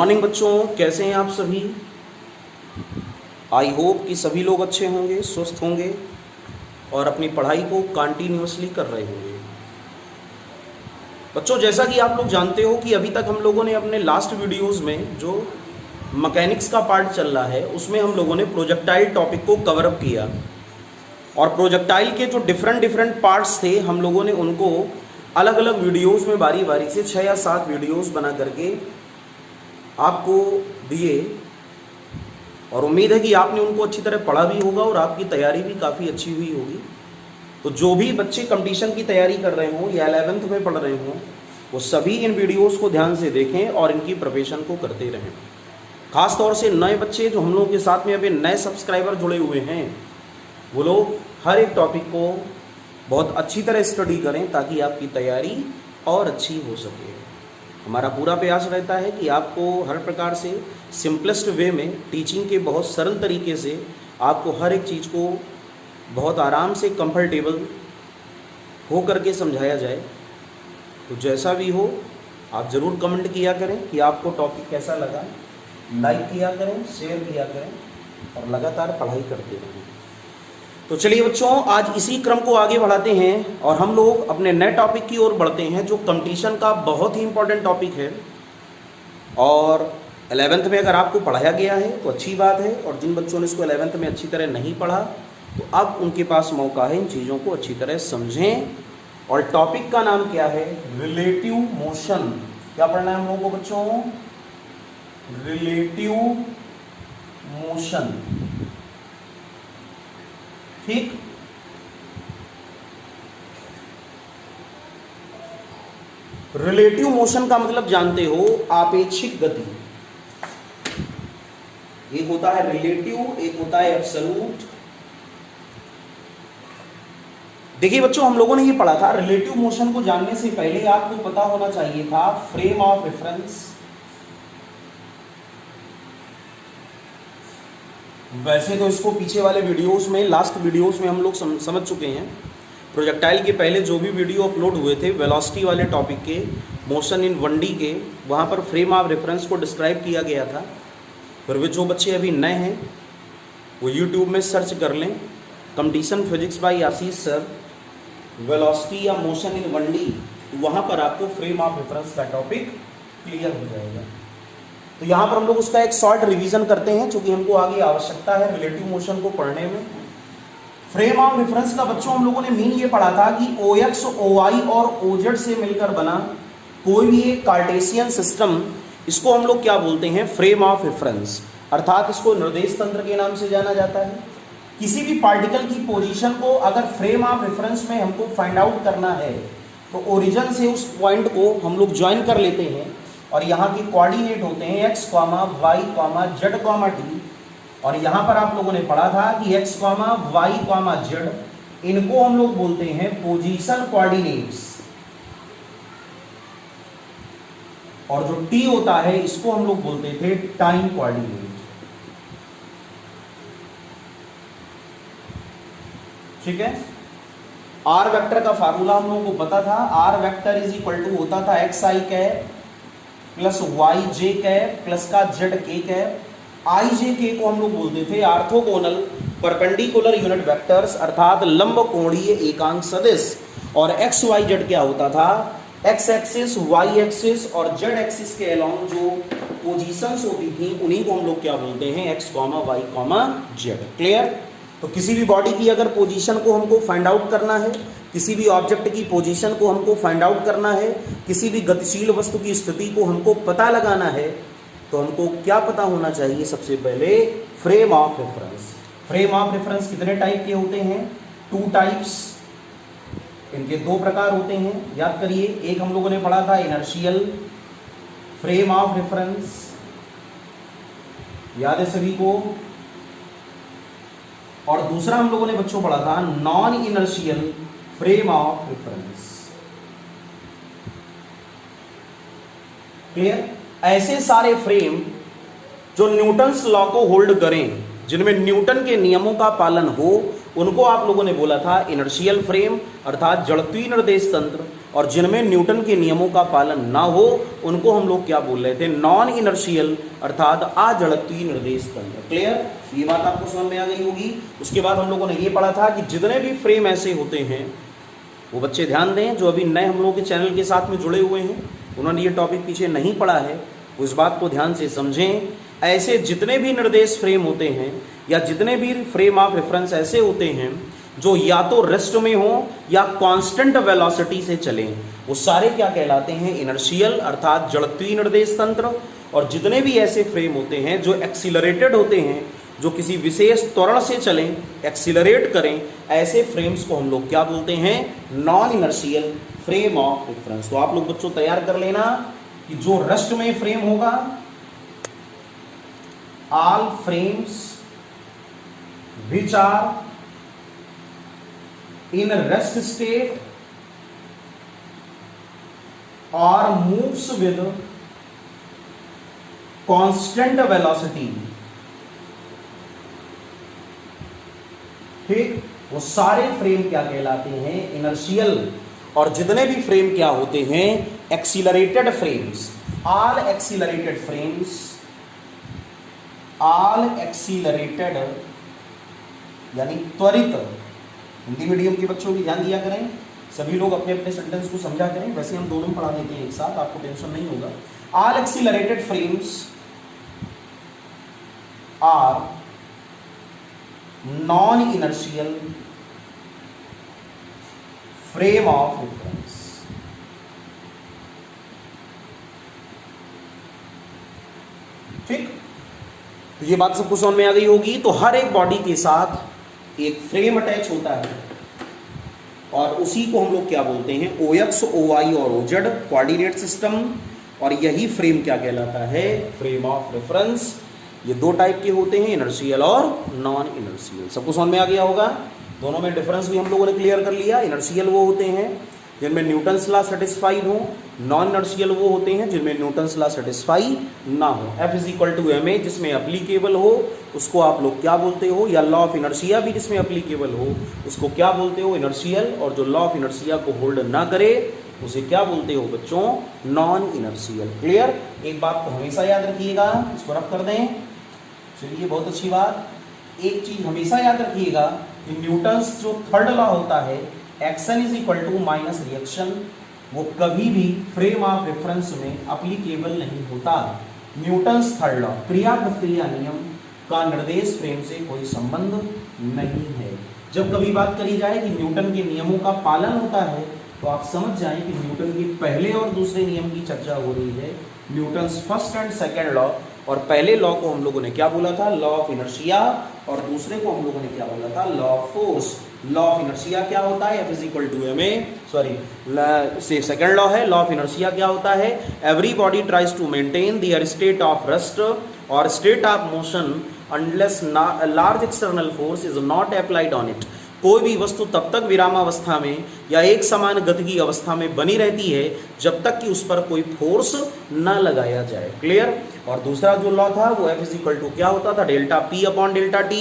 Morning बच्चों, कैसे हैं आप सभी। आई होप कि सभी लोग अच्छे होंगे, स्वस्थ होंगे और अपनी पढ़ाई को कंटिन्यूअसली कर रहे होंगे। बच्चों, जैसा कि आप लोग जानते हो कि अभी तक हम लोगों ने अपने लास्ट वीडियोस में जो मैकेनिक्स का पार्ट चल रहा है उसमें हम लोगों ने प्रोजेक्टाइल टॉपिक को कवर अप किया और प्रोजेक्टाइल के जो डिफरेंट पार्ट्स थे हम लोगों ने उनको अलग अलग वीडियोस में बारी बारी से 6 या 7 वीडियोस बना करके आपको दिए और उम्मीद है कि आपने उनको अच्छी तरह पढ़ा भी होगा और आपकी तैयारी भी काफ़ी अच्छी हुई होगी। तो जो भी बच्चे कंपटीशन की तैयारी कर रहे हों या 11th में पढ़ रहे हों वो सभी इन वीडियोस को ध्यान से देखें और इनकी प्रिपरेशन को करते रहें। खास तौर से नए बच्चे जो हम लोगों के साथ में अभी नए सब्सक्राइबर जुड़े हुए हैं वो लोग हर एक टॉपिक को बहुत अच्छी तरह स्टडी करें ताकि आपकी तैयारी और अच्छी हो सके। हमारा पूरा प्रयास रहता है कि आपको हर प्रकार से सिंपलेस्ट वे में टीचिंग के बहुत सरल तरीके से आपको हर एक चीज़ को बहुत आराम से कंफर्टेबल हो करके समझाया जाए। तो जैसा भी हो आप ज़रूर कमेंट किया करें कि आपको टॉपिक कैसा लगा, लाइक किया करें, शेयर किया करें और लगातार पढ़ाई करते रहें। तो चलिए बच्चों, आज इसी क्रम को आगे बढ़ाते हैं और हम लोग अपने नए टॉपिक की ओर बढ़ते हैं जो कंपटीशन का बहुत ही इंपॉर्टेंट टॉपिक है। और 11th में अगर आपको पढ़ाया गया है तो अच्छी बात है और जिन बच्चों ने इसको 11th में अच्छी तरह नहीं पढ़ा तो अब उनके पास मौका है इन चीज़ों को अच्छी तरह समझें। और टॉपिक का नाम क्या है? Relative motion. क्या पढ़ना है हम लोगों को बच्चों? Relative motion. ठीक, रिलेटिव मोशन का मतलब जानते हो आपेक्षिक गति। एक होता है रिलेटिव, एक होता है एब्सोल्यूट। देखिए बच्चों, हम लोगों ने ये पढ़ा था रिलेटिव मोशन को जानने से पहले आपको पता होना चाहिए था फ्रेम ऑफ रेफरेंस। वैसे तो इसको पीछे वाले वीडियोस में, लास्ट वीडियोस में हम लोग समझ चुके हैं। प्रोजेक्टाइल के पहले जो भी वीडियो अपलोड हुए थे वेलोसिटी वाले टॉपिक के, मोशन इन 1D के, वहाँ पर फ्रेम ऑफ रेफरेंस को डिस्क्राइब किया गया था। फिर वे जो बच्चे अभी नए हैं वो यूट्यूब में सर्च कर लें कंपटीशन फिजिक्स बाय आशीष सर, वेलोसिटी या मोशन इन 1D, वहाँ पर आपको फ्रेम ऑफ रेफरेंस का टॉपिक क्लियर हो जाएगा। तो यहाँ पर हम लोग उसका एक शॉर्ट रिवीजन करते हैं क्योंकि हमको आगे आवश्यकता है रिलेटिव मोशन को पढ़ने में। फ्रेम ऑफ रेफरेंस का बच्चों हम लोगों ने मीन ये पढ़ा था कि OX, OY और OZ से मिलकर बना कोई भी एक कार्टेशियन सिस्टम, इसको हम लोग क्या बोलते हैं? फ्रेम ऑफ रेफरेंस, अर्थात इसको निर्देश तंत्र के नाम से जाना जाता है। किसी भी पार्टिकल की पोजीशन को अगर फ्रेम ऑफ रेफरेंस में हमको फाइंड आउट करना है तो ओरिजिन से उस पॉइंट को हम लोग ज्वाइन कर लेते हैं और यहाँ के कोऑर्डिनेट होते हैं x, y, z, t। और यहाँ पर आप लोगों ने पढ़ा था कि x, y, z, इनको हम लोग बोलते हैं पोजीशन कोऑर्डिनेट्स और जो t होता है इसको हम लोग बोलते थे टाइम कोऑर्डिनेट। ठीक है, r वेक्टर का फार्मूला हम लोगों को पता था। r vector is equal to होता था xi cap plus yj cap plus का zk कैप। ijk को हम लोग बोलते थे ऑर्थोगोनल परपेंडिकुलर यूनिट वेक्टर्स, अर्थात लंब कोणीय एकांक सदिश। और xyz क्या होता था? x एक्सिस, y एक्सिस और z एक्सिस के अलोंग जो पोजीशंस होती थी उन्हीं को हम लोग क्या बोलते हैं? x, y, z। क्लियर? तो किसी भी बॉडी की अगर पोजीशन को हमको फाइंड आउट करना है, किसी भी ऑब्जेक्ट की पोजीशन को हमको फाइंड आउट करना है, किसी भी गतिशील वस्तु की स्थिति को हमको पता लगाना है तो हमको क्या पता होना चाहिए? सबसे पहले frame of reference. Frame of reference कितने टाइप के होते हैं? 2 टाइप्स। इनके 2 प्रकार होते हैं, याद करिए। एक हम लोगों ने पढ़ा था इनर्शियल फ्रेम ऑफ रेफरेंस, याद है सभी को। और दूसरा हम लोगों ने बच्चों पढ़ा था non inertial frame of reference. Clear? ऐसे सारे फ्रेम जो न्यूटन्स लॉ को होल्ड करें, जिनमें न्यूटन के नियमों का पालन हो, उनको आप लोगों ने बोला था इनर्शियल फ्रेम अर्थात जड़त्वीय निर्देश तंत्र। और जिनमें न्यूटन के नियमों का पालन ना हो उनको हम लोग क्या बोल रहे थे, नॉन इनर्शियल अर्थात अजड़त्वीय निर्देश तंत्र। क्लियर, ये बात आपको समझ में आ गई होगी। उसके बाद हम लोगों ने ये पढ़ा था कि जितने भी फ्रेम ऐसे होते हैं, वो बच्चे ध्यान दें जो अभी नए हम लोगों के चैनल के साथ में जुड़े हुए हैं, उन्होंने ये टॉपिक पीछे नहीं पढ़ा है, उस बात को ध्यान से समझें। ऐसे जितने भी निर्देश फ्रेम होते हैं या जितने भी फ्रेम ऑफ रेफरेंस ऐसे होते हैं जो या तो रेस्ट में हो या कांस्टेंट वेलोसिटी से चलें, वो सारे क्या कहलाते हैं, इनर्शियल अर्थात जड़त्वीय निर्देश तंत्र। और जितने भी ऐसे फ्रेम होते हैं जो एक्सीलरेटेड होते हैं, जो किसी विशेष त्वरण से चलें, एक्सीलरेट करें, ऐसे फ्रेम्स को हम लोग क्या बोलते हैं, non inertial frame of reference. तो आप लोग बच्चों तैयार कर लेना कि जो रेस्ट में फ्रेम होगा, all frames which are in rest state or moves with constant velocity, ठीक, वो सारे फ्रेम क्या कहलाते हैं, इनर्शियल। और जितने भी फ्रेम क्या होते हैं, accelerated frames, all accelerated frames, all accelerated यानी त्वरित। हिंदी मीडियम के बच्चों भी ध्यान दिया करें, सभी लोग अपने अपने सेंटेंस को समझा करें, वैसे हम दोनों में पढ़ा देते हैं एक साथ, आपको टेंशन नहीं होगा। All accelerated frames are non inertial frame of reference. ठीक, तो ये बात सबको समझ में आ गई होगी। तो हर एक बॉडी के साथ एक फ्रेम अटैच होता है और उसी को हम लोग क्या बोलते हैं, OX, OY और OZ कोऑर्डिनेट सिस्टम। और यही फ्रेम क्या कहलाता है, फ्रेम ऑफ रेफरेंस। ये दो टाइप के होते हैं, इनर्शियल और नॉन इनर्शियल। सबको समझ में आ गया होगा। दोनों में डिफरेंस भी हम लोगों ने क्लियर कर लिया। इनर्शियल वो होते हैं जिनमें न्यूटन्स लॉ सेटिस्फाइड हो, नॉन इनर्शियल वो होते हैं जिनमें न्यूटन्स लॉ सेटिस्फाई ना हो। F = ma जिसमें अप्लीकेबल हो उसको आप लोग क्या बोलते हो, या लॉ ऑफ इनर्शिया भी जिसमें अप्लीकेबल हो उसको क्या बोलते हो, इनर्शियल। और जो लॉ ऑफ इनर्शिया को होल्ड ना करे उसे क्या बोलते हो बच्चों, नॉन इनर्शियल। क्लियर, एक बात को हमेशा याद रखिएगा, इसको रख कर दें। चलिए, बहुत अच्छी बात। एक चीज हमेशा याद रखिएगा कि न्यूटन्स जो थर्ड लॉ होता है, एक्शन = माइनस रिएक्शन, वो कभी भी फ्रेम ऑफ रेफरेंस में अप्लीकेबल नहीं होता। न्यूटन्स थर्ड लॉ, क्रिया प्रतिक्रिया नियम का निर्देश फ्रेम से कोई संबंध नहीं है। जब कभी बात करी जाए कि न्यूटन के नियमों का पालन होता है, तो आप समझ जाएं कि न्यूटन के पहले और दूसरे नियम की चर्चा हो रही है, Newton's first and second law. और पहले लॉ को हम लोगों ने क्या बोला था, लॉ ऑफ इनर्शिया, और दूसरे को हम लोगों ने क्या बोला था, law of force. Law of inertia क्या होता है, F = ma, sorry second law है। लॉ ऑफ इनर्शिया क्या होता है, every body tries to maintain their state of rest और state of motion unless large external force is not applied on it. कोई भी वस्तु तब तक विरामावस्था में या एक समान गति की अवस्था में बनी रहती है जब तक कि उस पर कोई फोर्स न लगाया जाए। क्लियर। और दूसरा जो लॉ था वो F क्या होता था, ΔP/ΔT।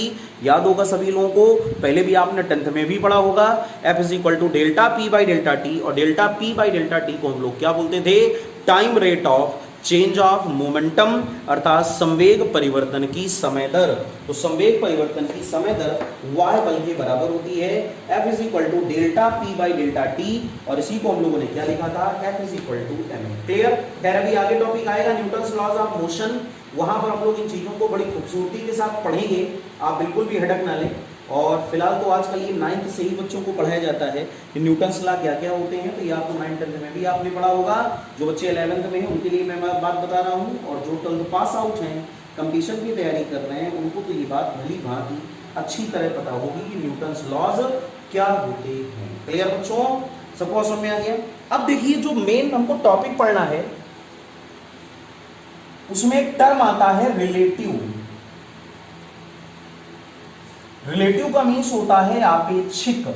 याद होगा सभी लोगों को, पहले भी आपने 10th में भी पढ़ा होगा। F ΔP/ΔT, और ΔP/ΔT को हम लोग क्या बोलते थे, time rate of change of momentum, अर्थात संवेग परिवर्तन की समय दर। तो संवेग परिवर्तन की समय दर y बल के बराबर होती है। F ΔP/ΔT, और इसी को हम लोगों ने क्या लिखा था, F ma। क्लियर। खैर अभी आगे टॉपिक आएगा न्यूटन्स लॉज ऑफ मोशन, वहां पर हम लोग इन चीजों को बड़ी खूबसूरती के साथ पढ़ेंगे, आप बिल्कुल भी हेडक ना लें। और फिलहाल तो आजकल ये 9th से ही बच्चों को पढ़ाया जाता है कि न्यूटन्स लॉ क्या क्या होते हैं, तो ये आपको 9th 10th में भी आपने पढ़ा होगा। जो बच्चे 11th में हैं उनके लिए मैं बात बता रहा हूँ, और जो 12th पास आउट हैं, कंपटीशन की तैयारी कर रहे हैं, उनको तो ये बात भली भांति अच्छी तरह पता होगी कि न्यूटन्स लॉज क्या होते हैं। क्लियर बच्चों, सबको समझ में आ गया। अब देखिए जो मेन हमको टॉपिक पढ़ना है उसमें एक टर्म आता है रिलेटिव। रिलेटिव का मीन्स होता है आपेक्षिक।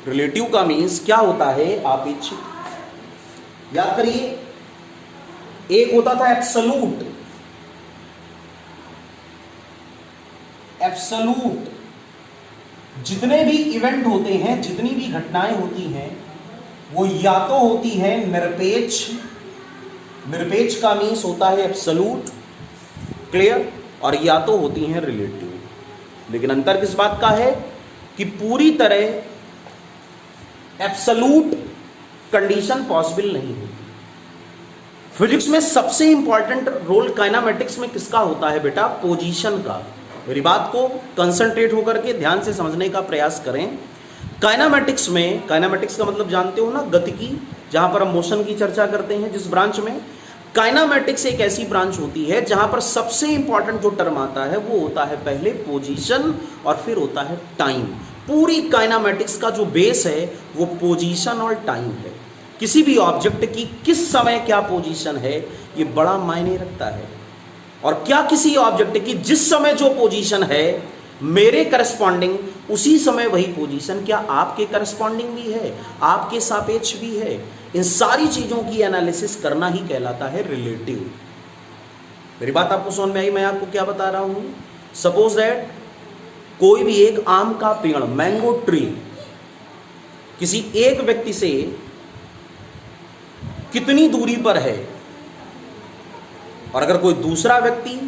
रिलेटिव का मीन्स क्या होता है, आपेक्षिक। याद करिए, एक होता था एब्सोल्यूट, जितने भी इवेंट होते हैं, जितनी भी घटनाएं होती हैं, वो या तो होती है निरपेक्ष, निरपेक्ष का मीन्स होता है एब्सोल्यूट, क्लियर, और या तो होती हैं रिलेटिव। लेकिन अंतर किस बात का है कि पूरी तरह एब्सोल्यूट कंडीशन पॉसिबल नहीं होती। फिजिक्स में सबसे इंपॉर्टेंट रोल काइनेमेटिक्स में किसका होता है बेटा? पोजीशन का। मेरी बात को कंसंट्रेट होकर के ध्यान से समझने का प्रयास करें। काइनेमेटिक्स में, काइनेमेटिक्स का मतलब जानते हो ना, गतिकी, जहां पर हम मोशन की चर्चा करते हैं जिस ब्रांच में, काइनेमेटिक्स एक ऐसी ब्रांच होती है जहां पर सबसे इंपॉर्टेंट जो टर्म आता है वो होता है पहले पोजीशन और फिर होता है टाइम। पूरी काइनेमेटिक्स का जो बेस है वो पोजीशन और टाइम है। किसी भी ऑब्जेक्ट की किस समय क्या पोजीशन है ये बड़ा मायने रखता है, और क्या किसी ऑब्जेक्ट की जिस समय जो पोजीशन है मेरे करस्पॉन्डिंग उसी समय वही पोजीशन क्या आपके करस्पॉन्डिंग भी है, आपके सापेक्ष भी है। इन सारी चीजों की एनालिसिस करना ही कहलाता है रिलेटिव। मेरी बात आपको समझ में आई? मैं आपको क्या बता रहा हूं? सपोज दैट कोई भी एक आम का पेड़, मैंगो ट्री, किसी एक व्यक्ति से कितनी दूरी पर है, और अगर कोई दूसरा व्यक्ति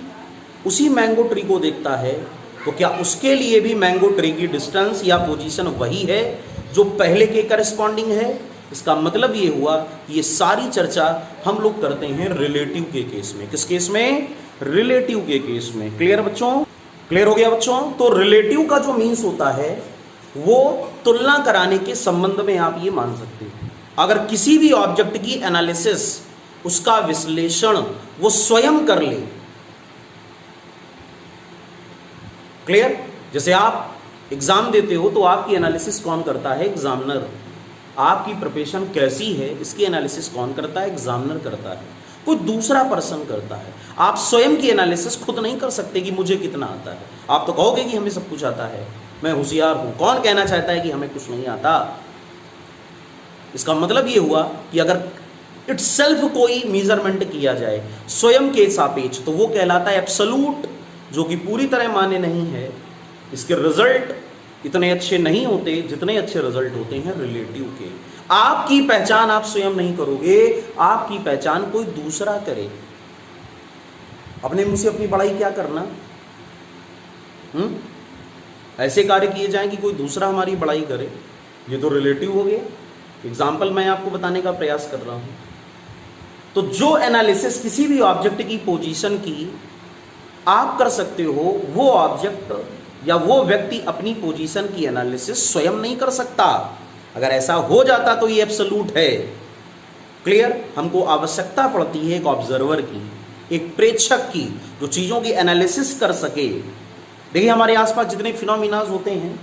उसी मैंगो ट्री को देखता है तो क्या उसके लिए भी मैंगो ट्री की डिस्टेंस या पोजीशन वही है जो पहले के करस्पॉन्डिंग है? इसका मतलब ये हुआ कि ये सारी चर्चा हम लोग करते हैं रिलेटिव के केस में। किस केस में? रिलेटिव के केस में। क्लियर बच्चों? क्लियर हो गया बच्चों? तो रिलेटिव का जो मीन्स होता है वो तुलना कराने के संबंध में आप ये मान सकते हो। अगर किसी भी ऑब्जेक्ट की एनालिसिस, उसका विश्लेषण वो स्वयं कर ले, क्लियर? जैसे आप एग्जाम देते हो तो आपकी एनालिसिस कौन करता है? एग्जामिनर। आपकी प्रिपरेशन कैसी है इसकी एनालिसिस कौन करता है? एग्जामिनर करता है, कोई दूसरा पर्सन करता है। आप स्वयं की एनालिसिस खुद नहीं कर सकते कि मुझे कितना आता है। आप तो कहोगे कि हमें सब कुछ आता है, मैं होशियार हूं। कौन कहना चाहता है कि हमें कुछ नहीं आता? इसका मतलब ये हुआ कि अगर इटसेल्फ कोई मेजरमेंट किया जाए स्वयं के सापेक्ष तो वो कहलाता है एब्सोल्यूट, जो कि पूरी तरह मान्य नहीं है। इसके रिजल्ट इतने अच्छे नहीं होते जितने अच्छे रिजल्ट होते हैं रिलेटिव के। आपकी पहचान आप स्वयं नहीं करोगे, आपकी पहचान कोई दूसरा करे। अपने मुंह से अपनी बड़ाई क्या करना? ऐसे कार्य किए जाएं कि कोई दूसरा हमारी बड़ाई करे, ये तो रिलेटिव हो गया। एग्जाम्पल मैं आपको बताने का प्रयास कर रहा हूं। तो जो एनालिसिस किसी भी ऑब्जेक्ट की पोजीशन की आप कर सकते हो, वो ऑब्जेक्ट या वो व्यक्ति अपनी पोजीशन की एनालिसिस स्वयं नहीं कर सकता। अगर ऐसा हो जाता तो ये एब्सोल्यूट है। क्लियर? हमको आवश्यकता पड़ती है एक ऑब्जर्वर की, एक प्रेक्षक की, जो चीजों की एनालिसिस कर सके। देखिए हमारे आसपास जितने फिनोमिनाज होते हैं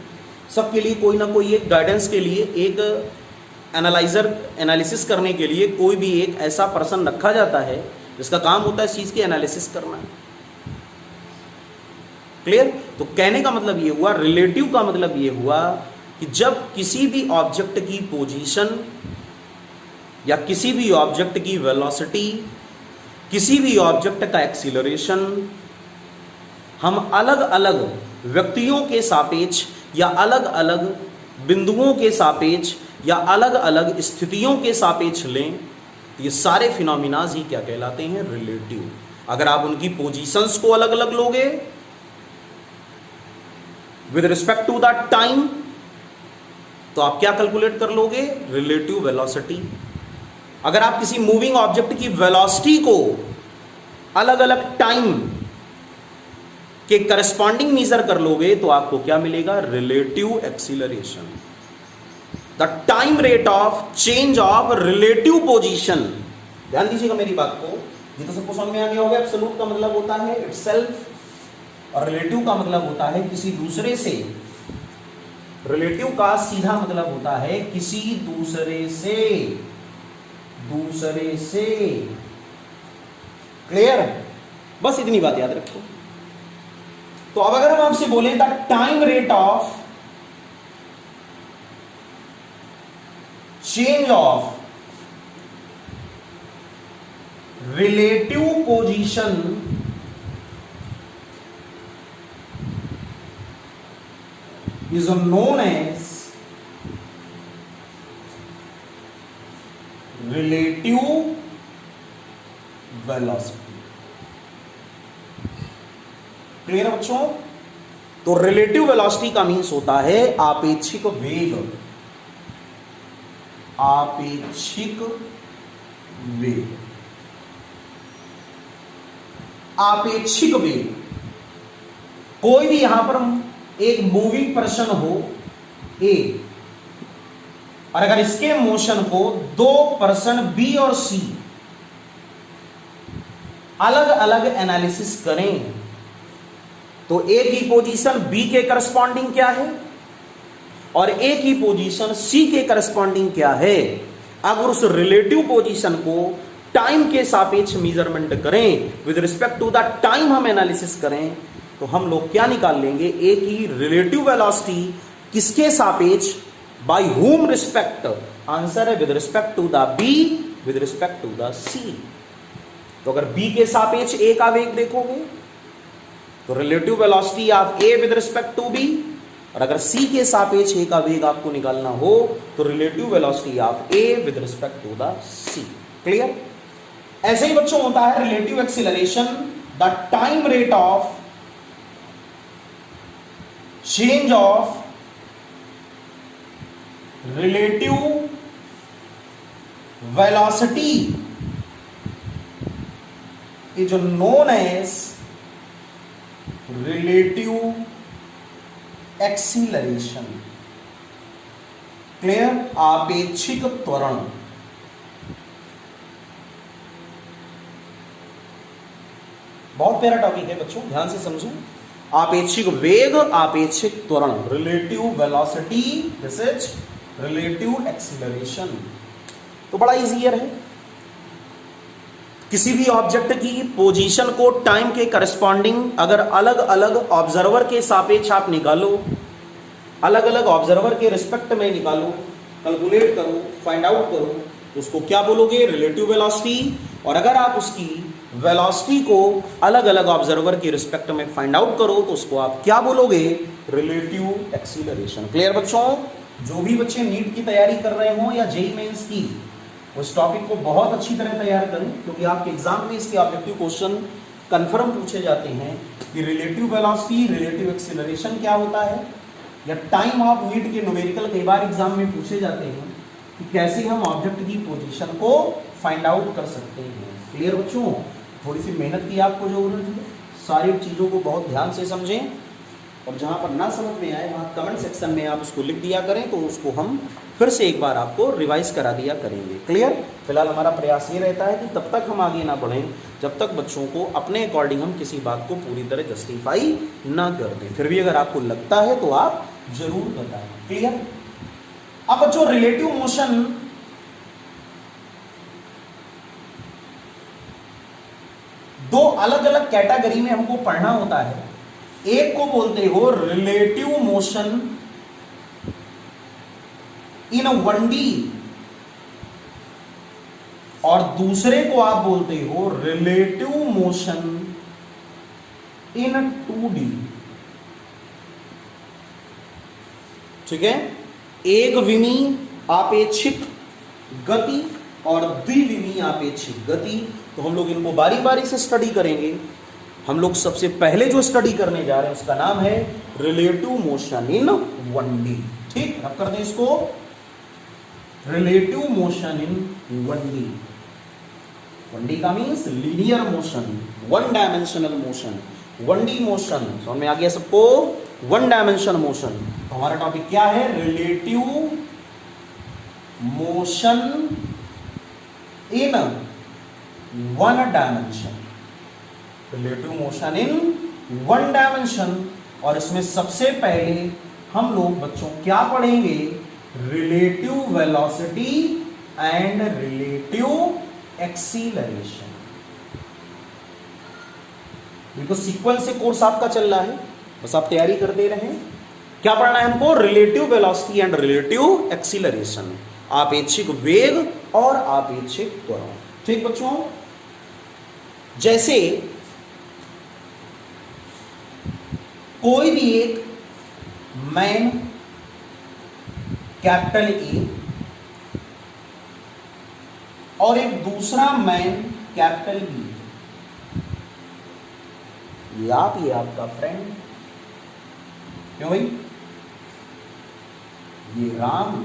सबके लिए कोई ना कोई एक गाइडेंस के लिए, एक एनालाइजर, एनालिसिस करने के लिए कोई भी एक ऐसा पर्सन रखा जाता है जिसका काम होता है इस चीज की एनालिसिस करना। क्लियर? तो कहने का मतलब ये हुआ, रिलेटिव का मतलब ये हुआ कि जब किसी भी ऑब्जेक्ट की पोजीशन या किसी भी ऑब्जेक्ट की वेलोसिटी, किसी भी ऑब्जेक्ट का एक्सीलरेशन हम अलग अलग व्यक्तियों के सापेक्ष या अलग अलग बिंदुओं के सापेक्ष या अलग अलग स्थितियों के सापेक्ष लें, ये सारे फिनोमिनाज ही क्या कहलाते हैं? रिलेटिव। अगर आप उनकी पोजीशंस को अलग अलग लोगे with respect to the time तो आप क्या कैलकुलेट कर लोगे? Relative velocity. अगर आप किसी मूविंग ऑब्जेक्ट की वेलोसिटी को अलग अलग टाइम के करस्पॉन्डिंग मेजर कर लोगे तो आपको क्या मिलेगा? Relative acceleration. The time rate of change of relative position. ध्यान दीजिएगा मेरी बात को, ये तो सबको समझ में आ गया होगा। एब्सोल्यूट का मतलब होता है इटसेल्फ और रिलेटिव का मतलब होता है किसी दूसरे से। रिलेटिव का सीधा मतलब होता है किसी दूसरे से, दूसरे से। क्लियर? बस इतनी बात याद रखो। तो अब अगर हम आपसे बोलें the time rate of change of relative position is known as relative velocity। Clear है बच्चों? तो रिलेटिव वेलोसिटी का मीन्स होता है आपेक्षिक वेग। आपेक्षिक वेग, आपेक्षिक वेग। कोई भी यहां पर एक मूविंग पर्सन हो ए, और अगर इसके मोशन को दो पर्सन बी और सी अलग अलग एनालिसिस करें, तो ए की पोजीशन बी के करस्पॉन्डिंग क्या है और ए की पोजीशन सी के करस्पॉन्डिंग क्या है। अगर उस रिलेटिव पोजीशन को टाइम के सापेक्ष मेजरमेंट करें, with respect to the time हम एनालिसिस करें, तो हम लोग क्या निकाल लेंगे, ए की रिलेटिव वेलोसिटी किसके सापेक्ष, बाय हुम रिस्पेक्ट। आंसर है with respect to the B, with respect to the C. तो अगर बी के सापेक्ष ए का वेग देखोगे तो relative velocity of A with respect to B, और अगर सी के सापेक्ष ए का वेग आपको निकालना हो तो relative velocity of A with respect to the C. Clear? ऐसे ही बच्चों होता है relative acceleration, the time rate of change of relative velocity is known as relative acceleration. Clear? आपेक्षिक त्वरण। बहुत प्यारा टॉपिक है बच्चों, ध्यान से समझो। आपेक्षिक वेग, आपेक्षिक त्वरण, relative velocity, this is relative acceleration. तो बड़ा इजियर है। किसी भी ऑब्जेक्ट की पोजीशन को टाइम के करस्पॉन्डिंग अगर अलग अलग ऑब्जर्वर के सापेक्ष आप निकालो, अलग अलग ऑब्जर्वर के रिस्पेक्ट में निकालो, कैलकुलेट करो, फाइंड आउट करो, तो उसको क्या बोलोगे, रिलेटिव वेलोसिटी। और अगर आप उसकी वेलोसिटी को अलग अलग ऑब्जर्वर के रिस्पेक्ट में फाइंड आउट करो तो उसको आप क्या बोलोगे, रिलेटिव एक्सीलरेशन। क्लियर बच्चों? जो भी बच्चे नीट की तैयारी कर रहे हो या जेईई मेंस की, उस टॉपिक को बहुत अच्छी तरह तैयार करें, क्योंकि आपके एग्जाम में इसके ऑब्जेक्टिव क्वेश्चन कंफर्म पूछे जाते हैं कि रिलेटिव वेलोसिटी, रिलेटिव एक्सीलरेशन क्या होता है, या टाइम ऑफ नीट के न्यूमेरिकल कई बार एग्जाम में पूछे जाते हैं कि कैसे हम ऑब्जेक्ट की पोजीशन को फाइंड आउट कर सकते हैं। क्लियर बच्चों? थोड़ी सी मेहनत की आपको जरूरत है, सारी चीज़ों को बहुत ध्यान से समझें, और जहाँ पर ना समझ में आए वहाँ कमेंट सेक्शन में आप उसको लिख दिया करें, तो उसको हम फिर से एक बार आपको रिवाइज करा दिया करेंगे। क्लियर? फिलहाल हमारा प्रयास ये रहता है कि तब तक हम आगे ना बढ़ें जब तक बच्चों को अपने अकॉर्डिंग हम किसी बात को पूरी तरह जस्टिफाई ना कर दें। फिर भी अगर आपको लगता है तो आप जरूर बताएं। क्लियर? अब बच्चों रिलेटिव मोशन दो अलग अलग कैटेगरी में हमको पढ़ना होता है। एक को बोलते हो रिलेटिव मोशन इन 1D, और दूसरे को आप बोलते हो रिलेटिव मोशन इन 2D। ठीक है? एक विमी आपेक्षिक गति और द्विविमी आपेक्षिक गति, तो हम लोग इनको बारी बारी से स्टडी करेंगे। हम लोग सबसे पहले जो स्टडी करने जा रहे हैं उसका नाम है रिलेटिव मोशन इन 1D। ठीक, अब कर दें इसको, relative motion in 1D। 1D का means linear motion, one dimensional motion, 1D motion. समझ में आ गया सबको? One dimensional motion. तो हमारा टॉपिक क्या है, relative motion in one dimension. Relative motion in one dimension, और इसमें सबसे पहले हम लोग बच्चों क्या पढ़ेंगे, relative velocity and relative acceleration. देखो सीक्वेंस से कोर्स आपका चल रहा है, बस आप तैयारी करते रहें। क्या पढ़ना है हमको, relative velocity and relative acceleration, आपेक्षिक वेग और आपेक्षिक त्वरण। ठीक बच्चों? जैसे कोई भी एक मैन कैपिटल ए और एक दूसरा मैन कैपिटल बी, ये आपका फ्रेंड, क्यों भाई? ये राम,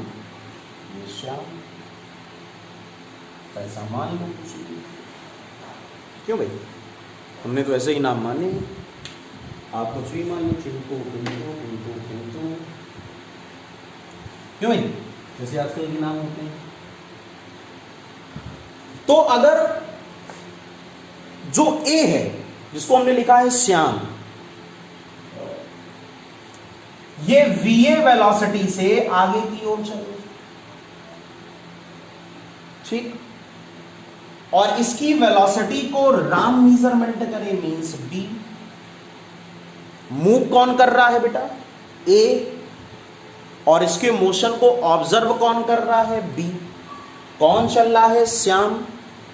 ये श्याम, ऐसा मान लो कुछ नहीं, क्यों भाई? हमने तो ऐसे ही नाम माने, आप कुछ भी मान लो, चिंटू पिंटू पिंटू पिंटू, क्यों भाई? जैसे आजकल के नाम होते हैं। तो अगर जो ए है जिसको हमने लिखा है श्याम, ये वीए वेलोसिटी से आगे की ओर चले, ठीक, और इसकी वेलोसिटी को राम मेजरमेंट करे, मींस बी। मूव कौन कर रहा है बेटा? ए, और इसके मोशन को ऑब्जर्व कौन कर रहा है? बी। कौन चल रहा है? श्याम।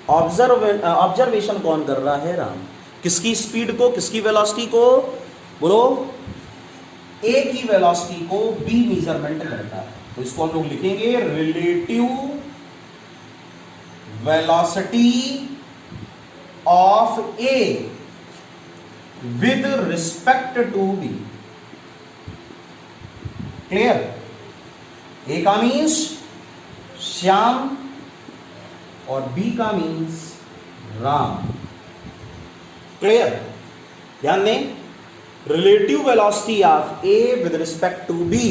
ऑब्जर्वेशन कौन कर रहा है? राम। किसकी स्पीड को, किसकी वेलोसिटी को? बोलो, ए की वेलोसिटी को बी मेजरमेंट करता है। तो इसको हम लोग लिखेंगे relative velocity of A with respect to B. Clear? A का मीन्स श्याम और बी का मीन्स राम। क्लियर? ध्यान दें, relative velocity of A with respect to B,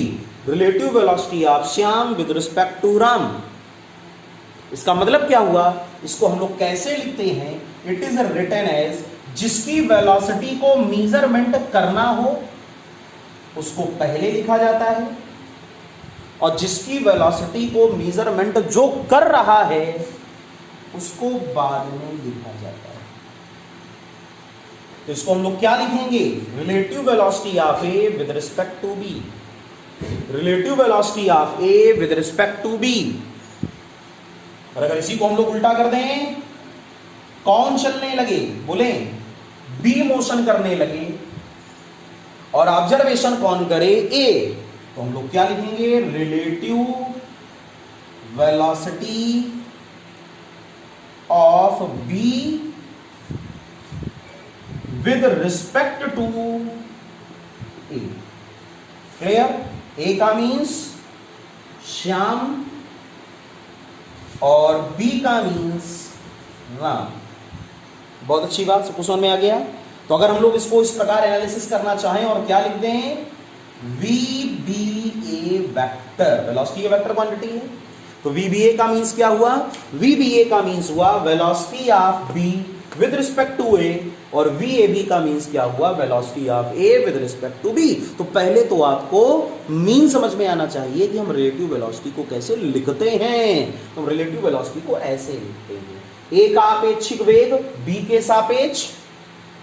relative velocity of Shyam with respect to Ram. इसका मतलब क्या हुआ? इसको हम लोग कैसे लिखते हैं? इट इज रिटन एज, जिसकी वेलोसिटी को मेजरमेंट करना हो उसको पहले लिखा जाता है, और जिसकी वेलोसिटी को मेजरमेंट जो कर रहा है उसको बाद में लिखा जाता है। तो इसको हम लोग क्या लिखेंगे? Relative velocity of A with respect to B, relative velocity of A with respect to B. और अगर इसी को हम लोग उल्टा कर दें, कौन चलने लगे? बोले, बी मोशन करने लगे, और ऑब्जर्वेशन कौन करे? ए। तो हम लोग क्या लिखेंगे? Relative velocity of B with respect to A. Clear? A का मीन्स श्याम और बी का मीन्स राम। बहुत अच्छी बात, सबको समझ में आ गया? तो अगर हम लोग इसको इस प्रकार एनालिसिस करना चाहें और क्या लिख दें? V B A vector, velocity का वेक्टर क्वांटिटी है, तो वी बी ए का मीन्स क्या हुआ? वी बी ए का मीन्स हुआ velocity of B with respect to A, और वी ए बी का मीन्स क्या हुआ? Velocity of A with respect to B. तो पहले तो आपको मीन समझ में आना चाहिए कि हम रिलेटिव वेलोसिटी को कैसे लिखते हैं। तो हम रिलेटिव वेलोसिटी को ऐसे लिखते हैं, ए का आपेक्षिक वेग बी के सापेक्ष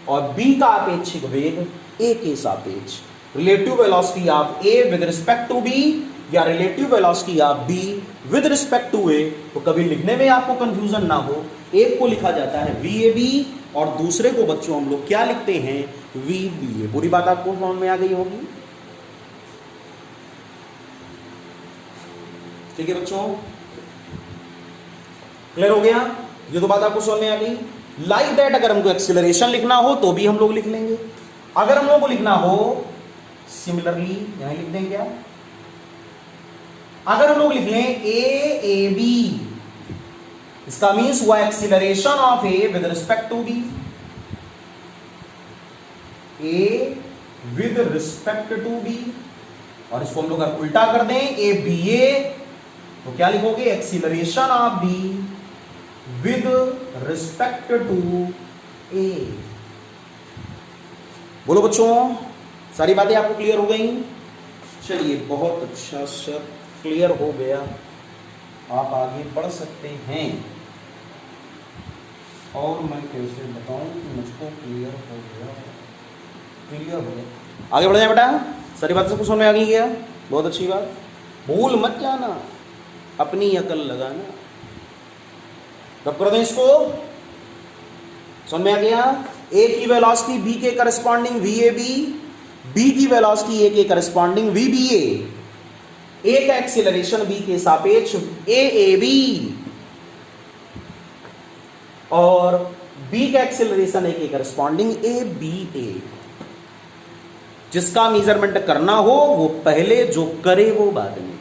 और बी का आपेक्षिक वेग ए के सापेक्ष। Relative velocity of A with respect to B या relative velocity of B with respect to A. तो कभी लिखने में आपको कंफ्यूजन ना हो, एक को लिखा जाता है वी ए बी और दूसरे को बच्चों हम लोग क्या लिखते हैं? वी बी ए। पूरी बात आपको समझ में आ गई होगी? ठीक है बच्चों, क्लियर हो गया? ये तो बात आपको समझ में आ गई। लाइक दैट, अगर हमको एक्सीलरेशन लिखना हो तो भी हम लोग लिख लेंगे। अगर हम लोग को लिखना हो सिमिलरली, यहां लिख दें क्या? अगर हम लोग लिख लें ए बी, इसका मीन्स हुआ acceleration of A with respect to B, A with respect to B. और इसको हम लोग अगर उल्टा कर दें ए बी ए, तो क्या लिखोगे? Acceleration of B with respect to A. बोलो बच्चों, सारी बातें आपको क्लियर हो गई? चलिए, बहुत अच्छा सर, क्लियर हो गया, आप आगे बढ़ सकते हैं। और मैं कैसे बताऊं कि मुझको क्लियर हो गया? क्लियर हो गया, आगे बढ़ जाए बेटा। सारी बातें सबको समझ में आ गई क्या? बहुत अच्छी बात, भूल मत जाना, अपनी अकल लगाना। रब कर दें इसको, समझ में आ गया? ए की वेलोसिटी बी के corresponding V A B, B की वेलोसिटी ए के करस्पॉन्डिंग वीबीए, ए का एक्सीलरेशन बी के सापेक्ष एएबी, और बी का एक्सीलरेशन ए के करस्पॉन्डिंग एबीए। जिसका मेजरमेंट करना हो वो पहले, जो करे वो बाद में।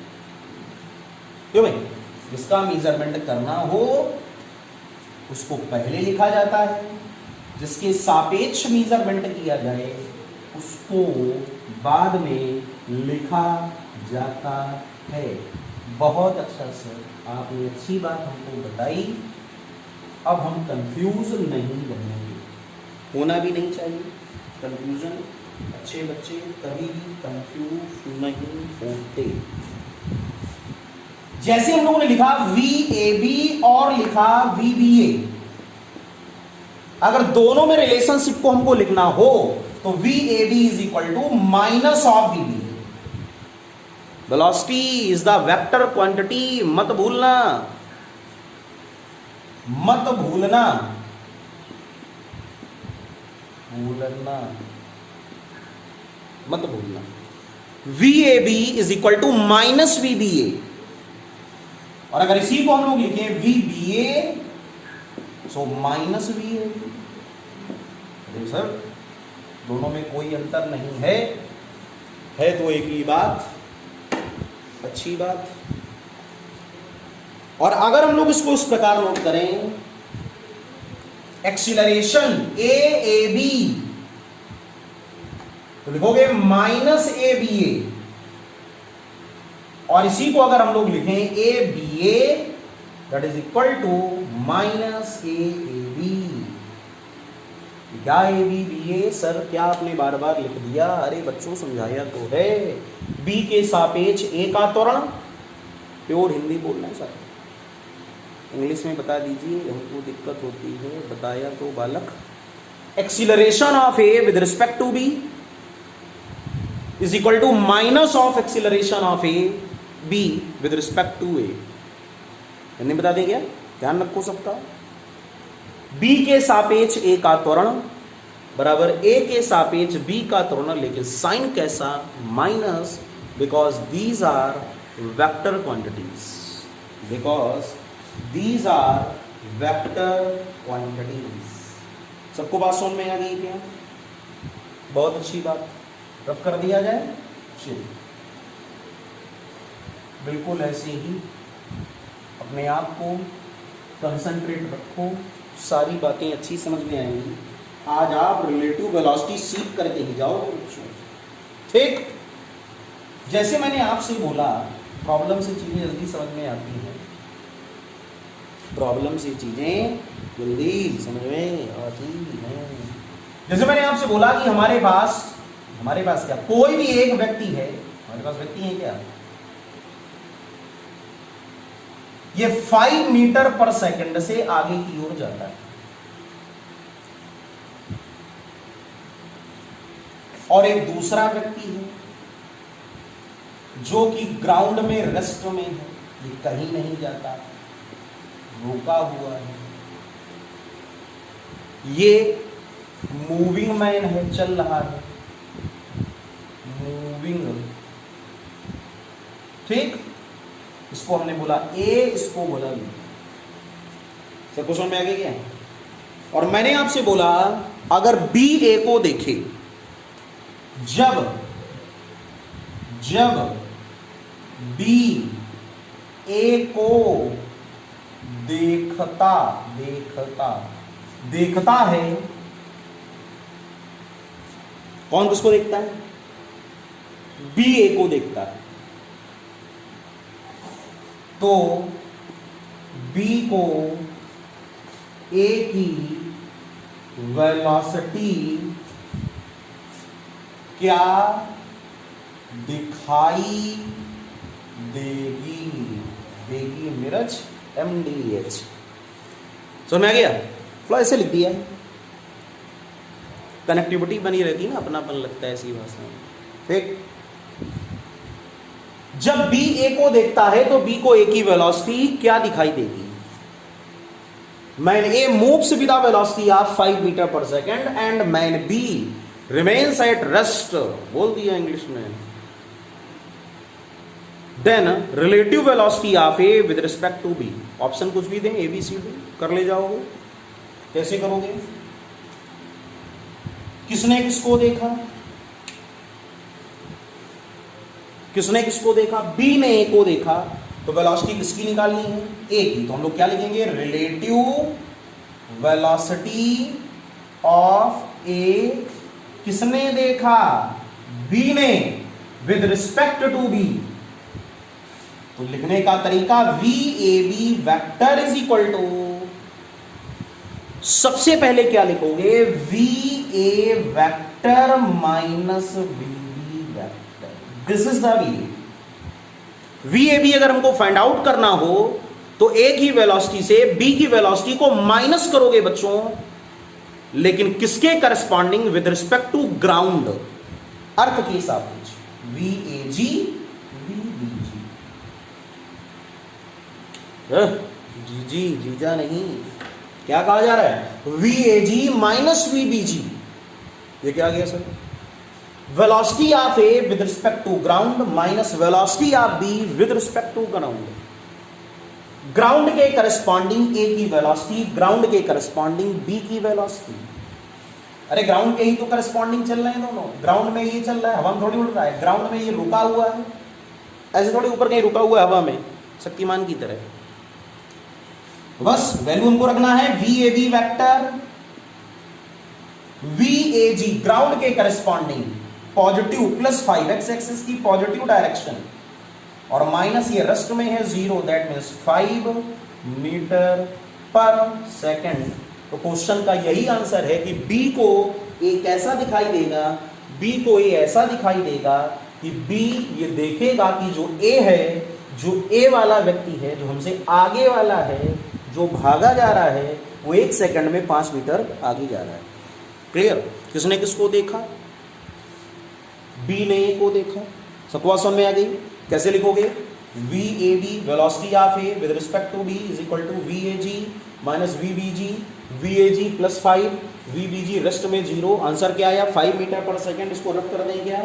क्यों भाई? जिसका मेजरमेंट करना हो उसको पहले लिखा जाता है, जिसके सापेक्ष मेजरमेंट किया जाए उसको बाद में लिखा जाता है। बहुत अच्छा सर, आपने अच्छी बात हमको बताई। अब हम कंफ्यूज नहीं रहेंगे, होना भी नहीं चाहिए कंफ्यूजन। अच्छे बच्चे कभी भी कंफ्यूज नहीं होते। जैसे हम लोगों ने लिखा VAB और लिखा VBA, अगर दोनों में रिलेशनशिप को हमको लिखना हो तो VAB is equal to minus of VBA। Velocity is the vector quantity, मत भूलना, मत भूलना, भूलना मत भूलना। VAB is equal to minus VBA, और अगर इसी को हम लोग लिखें VBA so minus VAB। Sir दोनों में कोई अंतर नहीं है, है तो एक ही बात, अच्छी बात। और अगर हम लोग इसको इस प्रकार नोट करें, एक्सीलरेशन AAB तो लिखोगे माइनस ABA, और इसी को अगर हम लोग लिखें ABA that is equal to minus AAB। क्या ABBA सर? क्या आपने बार बार लिख दिया? अरे बच्चों समझाया तो है। B के सापेक्ष A का त्वरण, प्योर हिंदी बोलना है सर, इंग्लिश में बता दीजिए, हमको दिक्कत होती है। बताया तो बालक। Acceleration of A with respect to B is equal to minus of acceleration of A B with respect to A। नहीं बता दें क्या? ध्यान रखो सबका। B के सापेक्ष A का त्वरण बराबर A के सापेक्ष B का त्वरण, लेकिन साइन कैसा? Minus, because these are vector quantities, because these are vector quantities. सबको बात समझ में आ गई क्या? बहुत अच्छी बात। रफ कर दिया जाए, चलिए बिल्कुल ऐसे ही अपने आप को कंसंट्रेट रखो, सारी बातें अच्छी समझ में आएंगी। आज आप रिलेटिव वेलोसिटी सीख करके ही जाओगे बच्चों, ठीक? जैसे मैंने आपसे बोला, प्रॉब्लम से चीजें जल्दी समझ में आती हैं, प्रॉब्लम से चीजें जल्दी समझ में आती हैं। जैसे मैंने आपसे बोला कि हमारे पास क्या, कोई भी एक व्यक्ति है, हमारे पास व्यक्ति है क्या, ये 5 मीटर पर सेकंड से आगे की ओर जाता है, और एक दूसरा व्यक्ति है जो कि ग्राउंड में रेस्ट में है, ये कहीं नहीं जाता, रुका हुआ है। ये मूविंग मैन है, चल रहा है, मूविंग, ठीक? इसको हमने बोला A, इसको बोला B। सबको समझ में आ गया क्या? और मैंने आपसे बोला अगर B A को देखे, जब B A को देखता है, कौन किसको देखता है? B A को देखता है, तो B को A की वेलोसिटी क्या दिखाई देगी नीरज? MDH। समझ में आ गया? फ्लो ऐसे लिख दिया है, कनेक्टिविटी बनी रहती है ना, अपनापन लगता है ऐसी भाषा में, ठीक? जब B A को देखता है तो B को A की वेलोसिटी क्या दिखाई देगी? Man A moves with the velocity of 5 meter पर second and man B remains at rest, बोल दिया इंग्लिश में। Then relative velocity of A with respect to B, option कुछ भी दें, ए बी सी डी, कर ले जाओगे। कैसे करोगे? किसने किसको देखा? किसने किसको देखा? बी ने ए को देखा, तो वेलोसिटी किसकी निकालनी है? ए की। तो हम लोग क्या लिखेंगे? रिलेटिव वेलोसिटी ऑफ ए किसने देखा? बी ने, विद रिस्पेक्ट टू बी। तो लिखने का तरीका V A B vector is equal to, सबसे पहले क्या लिखोगे? V A vector minus V B vector, this is the V A B. अगर हमको फाइंड आउट करना हो तो ए की वेलोसिटी से बी की वेलोसिटी को माइनस करोगे बच्चों, लेकिन किसके corresponding? With respect to ground, earth के सापेक्ष। V A G V B G G जीजा नहीं, क्या कहा जा रहा है? V A G minus V B G. ये क्या आ गया sir? Velocity of A with respect to ground minus velocity of B with respect to ground. Ground के करस्पॉन्डिंग ए की वेलोसिटी, ग्राउंड के करस्पॉन्डिंग बी की वेलोसिटी। अरे ground के ही तो करस्पॉन्डिंग चल रहे हैं दोनों। ग्राउंड में ये चल रहा है, हवा में थोड़ी उड़ रहा है। ग्राउंड में ये रुका हुआ है, ऐसे थोड़ी ऊपर कहीं रुका हुआ है हवा में, शक्तिमान की तरह। बस वैल्यू हमको रखना है V A B vector, V A G ground के corresponding positive plus 5x axis की पॉजिटिव डायरेक्शन, और माइनस ये रेस्ट में है 0, दैट मीन्स 5 मीटर पर सेकेंड। तो क्वेश्चन का यही आंसर है कि बी को ए कैसा दिखाई देगा? बी को ए ऐसा दिखाई देगा कि बी ये देखेगा कि जो ए है, जो ए वाला व्यक्ति है, जो हमसे आगे वाला है, जो भागा जा रहा है, वो 1 सेकंड में 5 मीटर आगे जा रहा है। क्लियर? किसने किसको देखा? बी ने ए को देखा। सतवा समझ में आ गई? कैसे लिखोगे? V A B velocity of A with respect to B is equal to V A G minus V B G, V A G plus 5, V B G rest में 0। आंसर क्या आया? 5 मीटर पर सेकेंड। इसको rough कर दें क्या?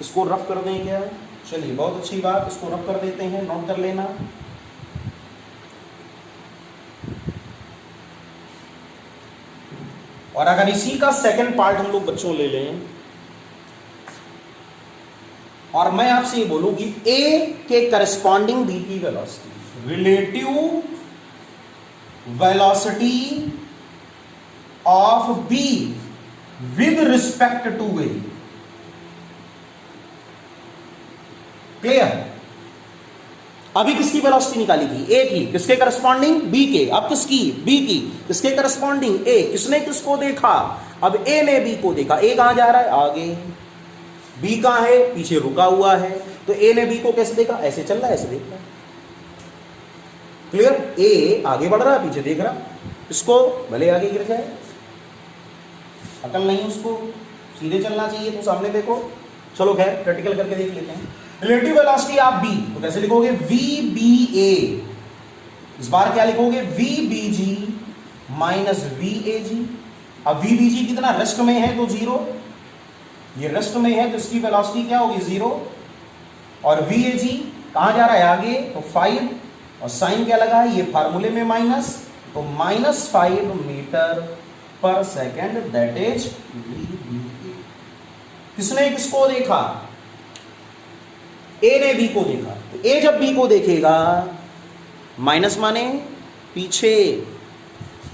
इसको rough कर दें क्या? चलिए बहुत अच्छी बात, इसको रफ कर देते हैं, नोट कर लेना। और अगर इसी का सेकंड पार्ट हम लोग बच्चों ले लें, और मैं आपसे ये बोलूं कि ए के करस्पॉन्डिंग बी की velocity, relative velocity of B with respect to A. Clear? अभी किसकी वेलोसिटी निकाली थी? ए की। किसके करस्पॉन्डिंग? बी के। अब किसकी? बी की। किसके करस्पॉन्डिंग? ए। किसने किसको देखा? अब ए ने बी को देखा। ए कहां जा रहा है? आगे। बी कहां है? पीछे रुका हुआ है। तो ए ने बी को कैसे देखा? ऐसे चल रहा है, ऐसे देख रहा है। क्लियर? ए आगे बढ़ रहा है, पीछे देख रहा। इसको भले आगे गिर जाए, अकल नहीं उसको, सीधे चलना चाहिए, तो सामने देखो। चलो खैर प्रैक्टिकल करके देख लेते हैं। रिलेटिव वेलोसिटी ऑफ बी, तो कैसे लिखोगे? V B A. इस बार क्या लिखोगे? V B G minus V A G. अब वी बी जी कितना? रेस्ट में है तो 0, ये रेस्ट में है तो इसकी वेलोसिटी क्या होगी? 0। और वी ए जी कहां जा रहा है? आगे, तो 5, और साइन क्या लगा है? ये फार्मूले में माइनस, तो -5 मीटर पर second, that is V B A. किसने किसको देखा? ए ने बी को देखा। तो ए जब बी को देखेगा, माइनस माने पीछे,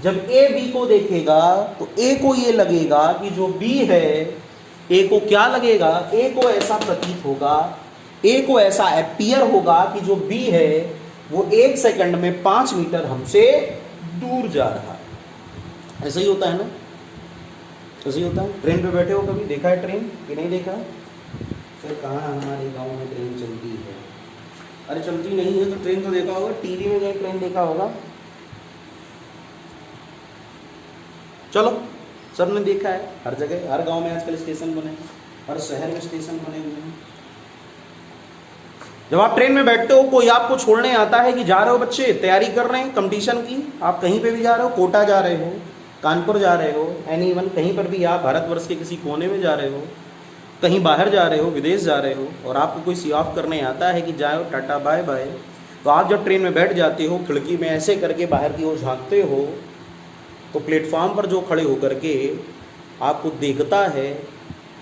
जब ए बी को देखेगा तो ए को ये लगेगा कि जो बी है, ए को क्या लगेगा? ए को ऐसा प्रतीत होगा, ए को ऐसा अपीयर होगा कि जो बी है वो 1 सेकंड में 5 मीटर हमसे दूर जा रहा है। ऐसा ही होता है ना? ऐसा ही होता है। ट्रेन पे बैठे हो, कभी देखा है ट्रेन कि नहीं देखा? सर कहाँ हमारे गांव में ट्रेन चलती है? अरे चलती नहीं है तो ट्रेन तो देखा होगा, टीवी में कहीं ट्रेन देखा होगा। चलो, सबने देखा है, हर जगह, हर गांव में आजकल स्टेशन बने, हर शहर में स्टेशन बने हुए हैं। जब आप ट्रेन में बैठते हो, कोई आपको छोड़ने आता है कि जा रहे हो बच्चे, तैयारी कर रहे हैं कंपटीशन की, आप कहीं पे भी जा रहे हो, कोटा जा रहे हो, कानपुर जा रहे हो, एनी वन कहीं पर भी आप भारतवर्ष के किसी कोने में जा रहे हो, कहीं बाहर जा रहे हो, विदेश जा रहे हो, और आपको कोई सी ऑफ करने आता है कि जाओ टाटा बाय बाय, तो आप जब ट्रेन में बैठ जाते हो, खिड़की में ऐसे करके बाहर की ओर झांकते हो, तो प्लेटफॉर्म पर जो खड़े होकर के आपको देखता है,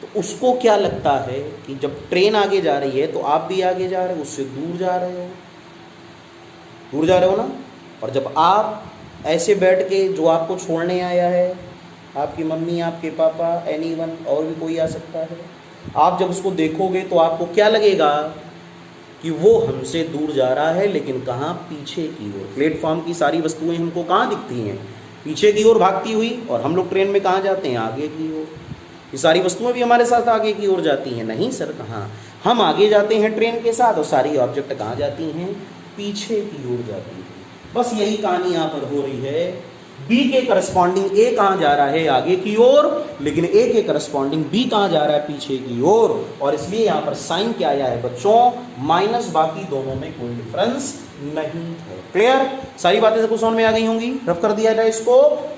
तो उसको क्या लगता है कि जब ट्रेन आगे जा रही है तो आप भी आगे जा रहे हो, उससे दूर जा रहे हो, दूर जा रहे हो ना। और जब आप ऐसे बैठ के, जो आपको छोड़ने आया है, आपकी मम्मी, आपके पापा, एनी वन और भी कोई आ सकता है, आप जब उसको देखोगे तो आपको क्या लगेगा कि वो हमसे दूर जा रहा है, लेकिन कहाँ, पीछे की ओर। प्लेटफॉर्म की सारी वस्तुएं हमको कहाँ दिखती हैं, पीछे की ओर भागती हुई, और हम लोग ट्रेन में कहाँ जाते हैं, आगे की ओर। ये सारी वस्तुएं भी हमारे साथ आगे की ओर जाती हैं। नहीं सर, कहाँ, हम आगे जाते हैं ट्रेन के साथ, और सारी ऑब्जेक्ट कहाँ जाती हैं, पीछे की ओर जाती हैं। बस यही कहानी यहाँ पर हो रही है। बी के करस्पॉन्डिंग ए कहाँ जा रहा है, आगे की ओर, लेकिन ए के करस्पॉन्डिंग बी कहाँ जा रहा है, पीछे की ओर। और इसलिए यहाँ पर साइन क्या आया है बच्चों, माइनस, बाकी दोनों में कोई डिफरेंस नहीं है। क्लियर, सारी बातें सबको समझ में आ गई होंगी। रफ कर दिया जाए इसको,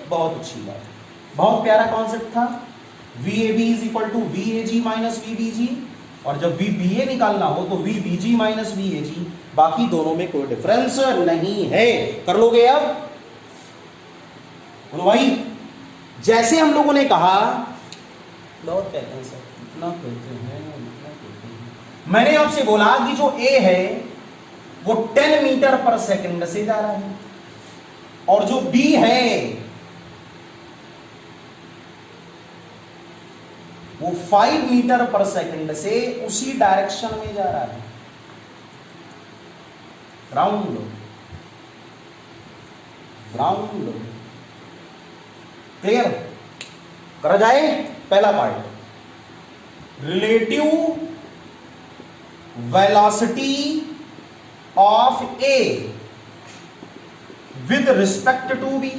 बहुत अच्छी बात, बहुत प्यारा कॉन्सेप्ट था। VAB is equal to VAG minus VBG, और जब VBA निकालना हो तो VBG माइनस VAG, बाकी दोनों में कोई डिफरेंस नहीं है। कर लोगे अब भाई, जैसे हम लोगों ने कहा, बहुत कहते हैं सर, इतना कहते हैं, मैंने आपसे बोला कि जो A है वो 10 मीटर पर सेकंड से जा रहा है, और जो B है वो 5 मीटर पर सेकंड से उसी डायरेक्शन में जा रहा है, राउंड राउंड। क्लियर, करा जाए। पहला part, relative velocity of A with respect to B.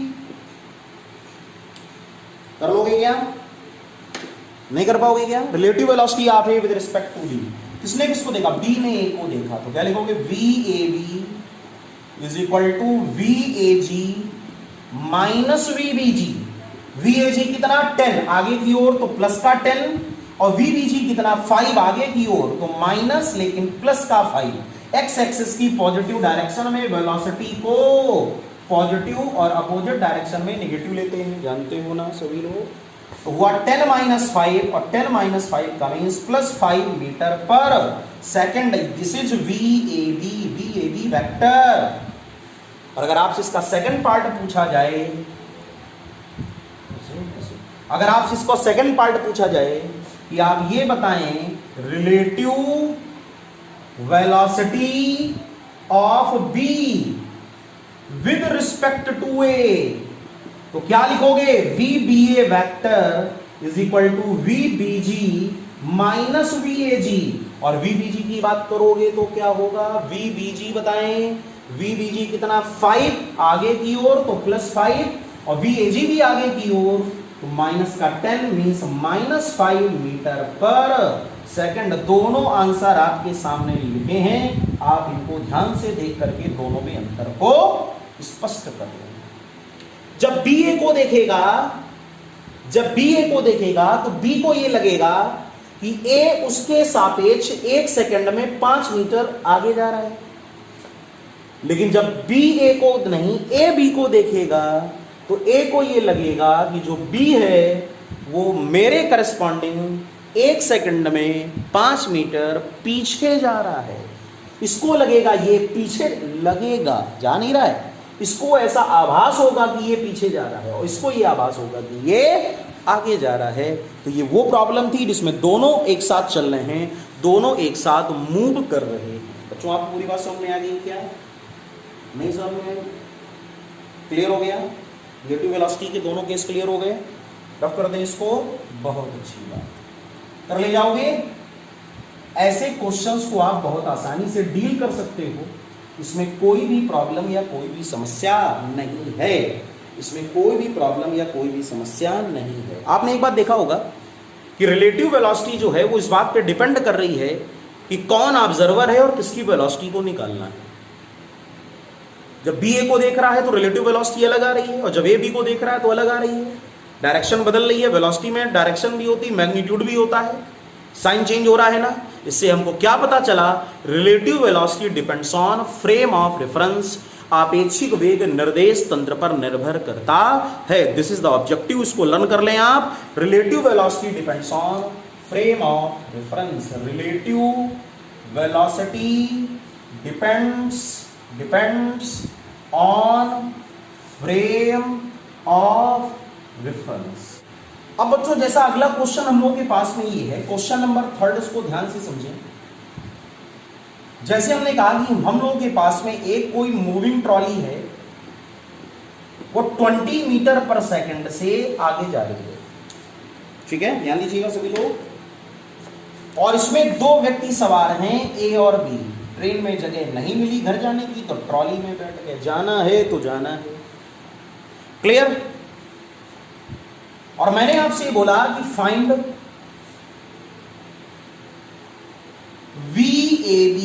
कर लोगे क्या, नहीं कर पाओगे क्या? Relative velocity of A with respect to B, किसने किसको देखा, बी ने ए को देखा, तो क्या लिखोगे, VAB is equal to VAG minus VBG। VAG कितना, 10 आगे की ओर, तो प्लस का 10, और VBG कितना, 5 आगे की ओर, तो माइनस, लेकिन प्लस का 5। एक्स एक्सिस की पॉजिटिव डायरेक्शन में वेलोसिटी को पॉजिटिव और अपोजिट डायरेक्शन में नेगेटिव लेते हैं, जानते हो ना सभी लोग। तो हुआ 10 माइनस 5, और 10 माइनस 5 का मीन्स प्लस 5 मीटर पर second. This is VAB vector. और अगर आपसे इसका सेकंड पार्ट पूछा जाए, अगर आपसे इसको सेकंड पार्ट पूछा जाए कि आप ये बताएं relative velocity of B with respect to A, तो क्या लिखोगे, VBA vector is equal to VBG minus VAG। और VBG की बात करोगे तो क्या होगा, VBG बताएं, VBG कितना, 5 आगे की ओर, तो प्लस 5, और VAG भी आगे की ओर, तो माइनस का 10 मीन्स माइनस 5 मीटर पर सेकंड। दोनों आंसर आपके सामने लिखे हैं, आप इनको ध्यान से देख करके दोनों में अंतर को स्पष्ट कर लें। जब B A को देखेगा, जब B A को देखेगा तो B को ये लगेगा कि A उसके सापेक्ष 1 सेकंड में 5 मीटर आगे जा रहा है, लेकिन जब B A को नहीं, A B को देखेगा तो A को ये लगेगा कि जो B है वो मेरे करस्पॉन्डिंग 1 सेकंड में 5 मीटर पीछे जा रहा है। इसको लगेगा ये पीछे, लगेगा, जा नहीं रहा है, इसको ऐसा आभास होगा कि ये पीछे जा रहा है, और इसको ये आभास होगा कि ये आगे जा रहा है। तो ये वो प्रॉब्लम थी जिसमें दोनों एक साथ चल रहे हैं, दोनों एक साथ मूव कर रहे हैं। बच्चों आपको पूरी बात समझ में आ गई क्या, नहीं समझ में आई? क्लियर हो गया? रिलेटिव वेलोसिटी के दोनों केस क्लियर हो गए। रफ कर दें इसको, बहुत अच्छी बात, कर ले जाओगे। ऐसे क्वेश्चंस को आप बहुत आसानी से डील कर सकते हो, इसमें कोई भी प्रॉब्लम या कोई भी समस्या नहीं है, इसमें कोई भी प्रॉब्लम या कोई भी समस्या नहीं है। आपने एक बात देखा होगा कि रिलेटिव वेलोसिटी जो है वो इस बात पे डिपेंड कर रही है कि कौन ऑब्जर्वर है और किसकी वेलोसिटी को निकालना है। जब बी ए को देख रहा है तो रिलेटिव वेलोसिटी अलग आ रही है, और जब ए बी को देख रहा है तो अलग आ रही है। डायरेक्शन बदल रही है, वेलोसिटी में डायरेक्शन भी होती है, मैग्नीट्यूड भी होता है, साइन चेंज हो रहा है ना। इससे हमको क्या पता चला, relative velocity depends on frame of reference, आपेक्षिक वेग निर्देश तंत्र पर निर्भर करता है। दिस इज द ऑब्जेक्टिव, इसको लर्न कर लें आप। Relative velocity depends on frame of reference, relative velocity depends on frame of reference. अब बच्चों जैसा अगला क्वेश्चन हम लोगों के पास में ये है, क्वेश्चन नंबर 3, इसको ध्यान से समझें। जैसे हमने कहा कि हम लोगों के पास में एक कोई मूविंग ट्रॉली है, वो 20 मीटर पर सेकंड से आगे जा रही है, ठीक है, ध्यान दीजिएगा सभी लोग। और इसमें 2 व्यक्ति सवार हैं, ए और बी। ट्रेन में जगह नहीं मिली घर जाने की, तो ट्रॉली में बैठ गए, जाना है तो जाना है। क्लियर? और मैंने आपसे बोला कि find VAB,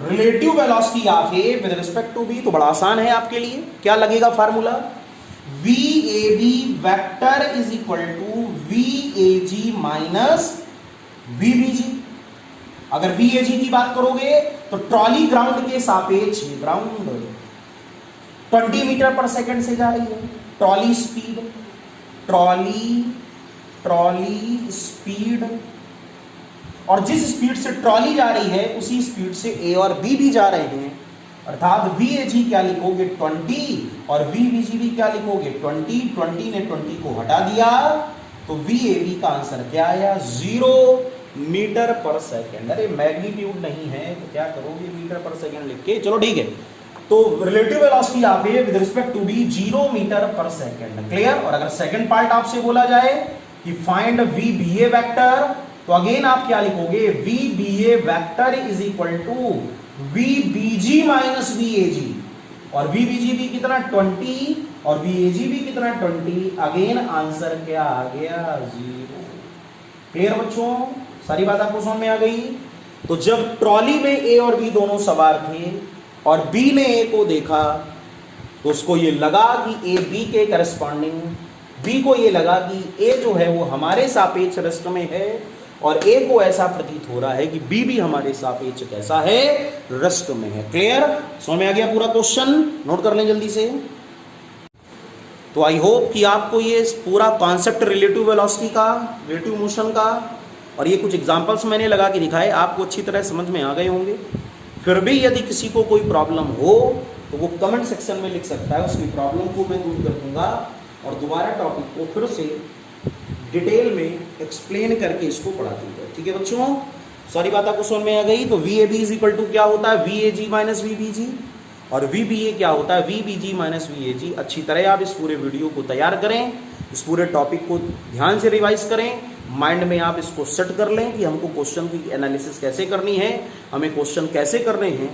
relative velocity of A with respect to B. तो बड़ा आसान है आपके लिए, क्या लगेगा formula, VAB vector is equal to VAG minus VBG। अगर VAG की बात करोगे तो ट्रॉली ग्राउंड के सापेक्ष, ग्राउंड 20 मीटर पर सेकंड से जा रही है, ट्रॉली स्पीड, ट्रॉली स्पीड, और जिस स्पीड से ट्रॉली जा रही है उसी स्पीड से ए और बी भी जा रहे हैं। अर्थात VAG क्या लिखोगे 20 और VBG भी क्या लिखोगे 20 ने 20 को हटा दिया तो VAB का आंसर क्या आया 0 मीटर पर सेकेंड। अरे मैग्नीट्यूड नहीं है तो क्या करोगे मीटर पर सेकेंड लिख के, चलो ठीक है। तो relative velocity of A with respect to B 0 metre पर सेकेंड। क्लियर? और अगर सेकंड पार्ट आपसे बोला जाए कि फाइंड VBA वेक्टर, तो अगेन आप क्या लिखोगे VBA vector is equal to VBG minus VAG, और VBG भी कितना 20 और VAG भी कितना 20। अगेन आंसर क्या आ गया 0। क्लियर बच्चों? सारी बात आपको समझ में आ गई? तो जब ट्रॉली में ए और बी दोनों सवार थे और बी ने ए को देखा तो उसको ये लगा कि ए बी के करस्पॉन्डिंग, बी को ये लगा कि ए जो है वो हमारे सापेक्ष रेस्ट में है, और ए को ऐसा प्रतीत हो रहा है कि बी भी हमारे सापेक्ष कैसा है, रेस्ट में है। क्लियर? समझ में आ गया पूरा क्वेश्चन? नोट कर लें जल्दी से। तो आई होप कि आपको ये पूरा कॉन्सेप्ट रिलेटिव वेलोसिटी का, रिलेटिव मोशन का, और ये कुछ एग्जांपल्स मैंने लगा के दिखाए, आपको अच्छी तरह समझ में आ गए होंगे। फिर भी यदि किसी को कोई प्रॉब्लम हो तो वो कमेंट सेक्शन में लिख सकता है, उसकी प्रॉब्लम को मैं दूर कर दूंगा और दोबारा टॉपिक को फिर से डिटेल में एक्सप्लेन करके इसको पढ़ा दूंगा। ठीक है बच्चों? सारी बात आपको समझ में आ गई? तो VAB इज इक्वल टू क्या होता है VAG माइनस VBG, और VBA क्या होता है VBG माइनस VAG। अच्छी तरह आप इस पूरे वीडियो को तैयार करें, इस पूरे टॉपिक को ध्यान से रिवाइज करें, माइंड में आप इसको सेट कर लें कि हमको क्वेश्चन की एनालिसिस कैसे करनी है, हमें क्वेश्चन कैसे करने हैं,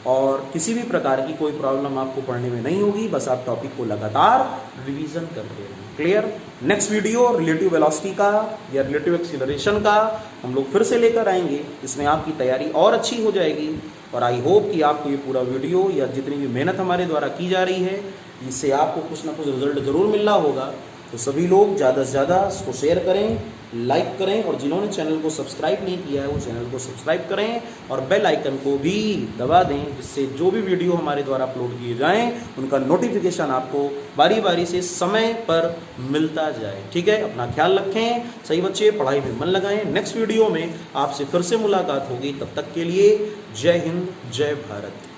और किसी भी प्रकार की कोई प्रॉब्लम आपको पढ़ने में नहीं होगी। बस आप टॉपिक को लगातार रिवीजन करते रहें। Clear? Next video relative velocity का या रिलेटिव एक्सीलरेशन का हम लोग फिर से लेकर आएंगे, इसमें आपकी तैयारी और अच्छी हो जाएगी। और आई होप कि आपको ये पूरा वीडियो या जितनी भी मेहनत हमारे द्वारा की जा रही है, इससे आपको कुछ ना कुछ रिजल्ट ज़रूर मिल रहा होगा। तो सभी लोग ज़्यादा से ज़्यादा इसको शेयर करें, लाइक करें, और जिन्होंने चैनल को सब्सक्राइब नहीं किया है वो चैनल को सब्सक्राइब करें और बेल आइकन को भी दबा दें, जिससे जो भी वीडियो हमारे द्वारा अपलोड किए जाएं उनका नोटिफिकेशन आपको बारी बारी से समय पर मिलता जाए। ठीक है? अपना ख्याल रखें, सही बच्चे, पढ़ाई में मन लगाएं। नेक्स्ट वीडियो में आपसे फिर से मुलाकात होगी, तब तक के लिए जय हिंद, जय भारत।